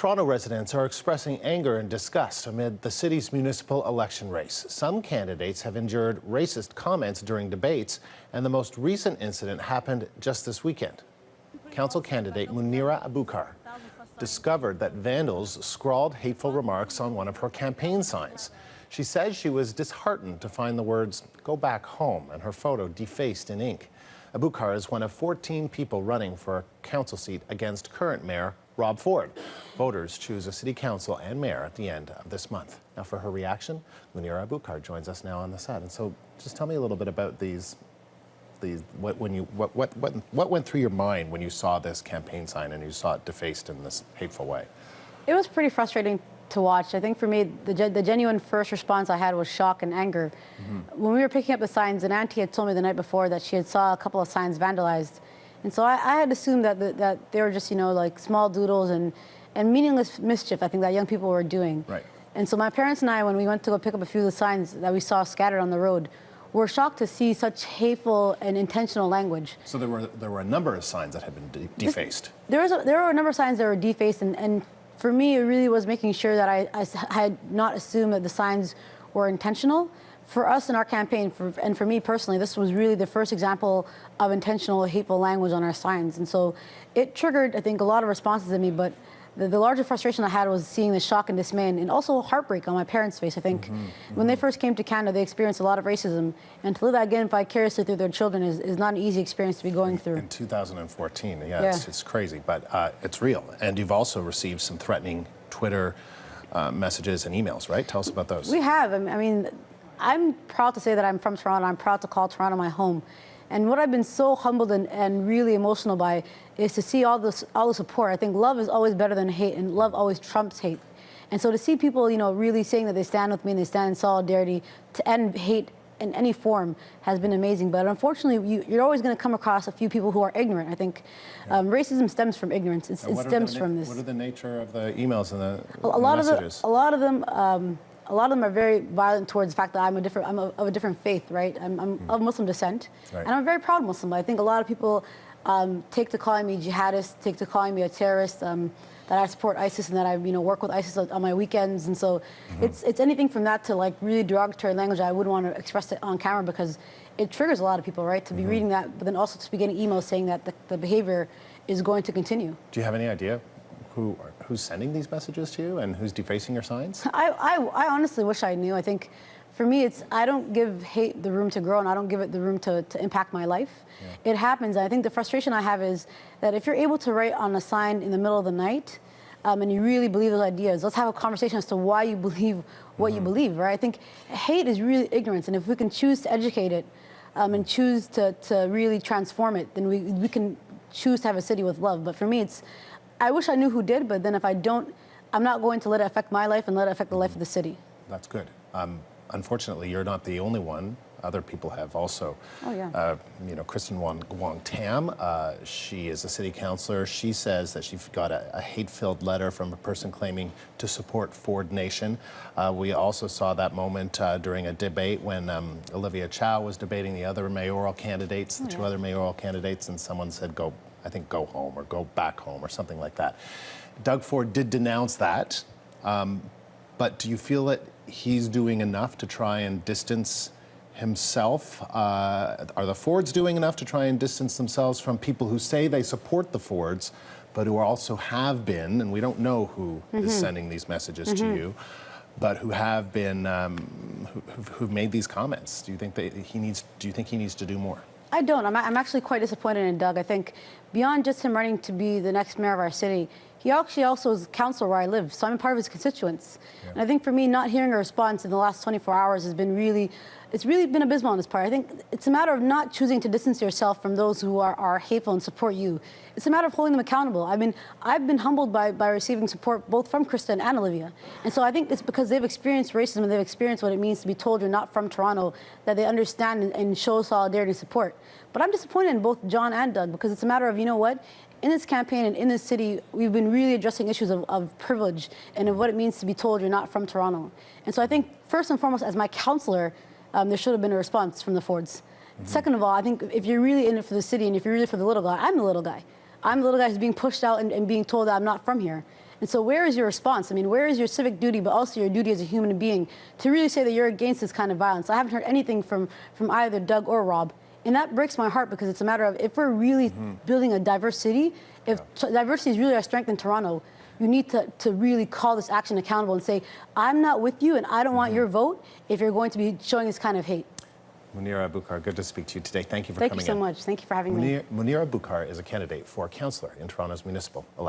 Toronto residents are expressing anger and disgust amid the city's municipal election race. Some candidates have endured racist comments during debates, and the most recent incident happened just this weekend. Council candidate Munira Abukar discovered that vandals scrawled hateful remarks on one of her campaign signs. She says she was disheartened to find the words "go back home" and her photo defaced in ink. Abukar is one of 14 people running for a council seat against current mayor Rob Ford. Voters choose a city council and mayor at the end of this month. Now, for her reaction, Munira Abukar joins us now on the set. And so, just tell me a little bit about what went through your mind when you saw this campaign sign and you saw it defaced in this hateful way? It was pretty frustrating to watch. I think for me, the genuine first response I had was shock and anger. When we were picking up the signs, an auntie had told me the night before that she had saw a couple of signs vandalized. And so I had assumed that they were just, like small doodles and meaningless mischief, I think, that young people were doing. Right. And so my parents and I, when we went to go pick up a few of the signs that we saw scattered on the road, were shocked to see such hateful and intentional language. So there were a number of signs that had been defaced. There were a number of signs that were defaced, and for me, it really was making sure that I had not assumed that the signs were intentional. For us in our campaign, and for me personally, this was really the first example of intentional hateful language on our signs. And so it triggered, I think, a lot of responses in me, but the larger frustration I had was seeing the shock and dismay and also heartbreak on my parents' face. I think when they first came to Canada, they experienced a lot of racism, and to live that again vicariously through their children is not an easy experience to be going through. In 2014, yeah. It's crazy, but it's real. And you've also received some threatening Twitter messages and emails, right? Tell us about those. We have. I mean, I'm proud to say that I'm from Toronto. I'm proud to call Toronto my home. And what I've been so humbled and really emotional by is to see all the support. I think love is always better than hate, and love always trumps hate. And so to see people, really saying that they stand with me and they stand in solidarity to end hate in any form has been amazing. But unfortunately, you're always going to come across a few people who are ignorant. I think racism stems from ignorance. It stems from this. What are the nature of the emails and the messages? A lot of them are very violent towards the fact that I'm of a different faith, right? I'm of Muslim descent, right. And I'm a very proud Muslim. I think a lot of people take to calling me jihadist, take to calling me a terrorist, that I support ISIS and that I work with ISIS on my weekends. And so it's anything from that to like really derogatory language I wouldn't want to express it on camera, because it triggers a lot of people, right? To be reading that, but then also to be getting emails saying that the behavior is going to continue. Do you have any idea who's sending these messages to you and who's defacing your signs? I honestly wish I knew. I think for me, I don't give hate the room to grow, and I don't give it the room to impact my life. Yeah. It happens. And I think the frustration I have is that if you're able to write on a sign in the middle of the night, and you really believe those ideas, let's have a conversation as to why you believe what you believe, right? I think hate is really ignorance, and if we can choose to educate it and choose to really transform it, then we can choose to have a city with love. But for me, I wish I knew who did, but then if I don't, I'm not going to let it affect my life and let it affect the life of the city. That's good. Unfortunately, you're not the only one. Other people have also. Oh, yeah. Kristen Wong Tam, she is a city councillor. She says that she got a hate-filled letter from a person claiming to support Ford Nation. We also saw that moment during a debate when Olivia Chow was debating the other mayoral candidates, the two other mayoral candidates, and someone said, go home or go back home or something like that. Doug Ford did denounce that, but do you feel that he's doing enough to try and distance himself? Are the Fords doing enough to try and distance themselves from people who say they support the Fords, but who also have been, and we don't know who is sending these messages to you, but who have been, who've made these comments? Do you think he needs to do more? I don't. I'm actually quite disappointed in Doug. I think beyond just him running to be the next mayor of our city, he actually also is councillor where I live, so I'm a part of his constituents. Yeah. And I think for me, not hearing a response in the last 24 hours has been it's really been abysmal on this part. I think it's a matter of not choosing to distance yourself from those who are hateful and support you. It's a matter of holding them accountable. I mean, I've been humbled by receiving support both from Kristen and Olivia. And so I think it's because they've experienced racism and they've experienced what it means to be told you're not from Toronto, that they understand and show solidarity and support. But I'm disappointed in both John and Doug, because it's a matter of, in this campaign and in this city, we've been really addressing issues of privilege and of what it means to be told you're not from Toronto. And so I think, first and foremost, as my councillor, there should have been a response from the Fords. Second of all, I think if you're really in it for the city and if you're really for the little guy, I'm the little guy. I'm the little guy who's being pushed out and being told that I'm not from here. And so where is your response? I mean, where is your civic duty, but also your duty as a human being to really say that you're against this kind of violence? I haven't heard anything from either Doug or Rob. And that breaks my heart because it's a matter of if we're really building a diverse city, if diversity is really our strength in Toronto, you need to really call this action accountable and say, I'm not with you and I don't want your vote if you're going to be showing this kind of hate. Munira Bukhar, good to speak to you today. Thank you for Thank coming in. you so much. Thank you for having me. Munira Bukhar is a candidate for councillor in Toronto's municipal election.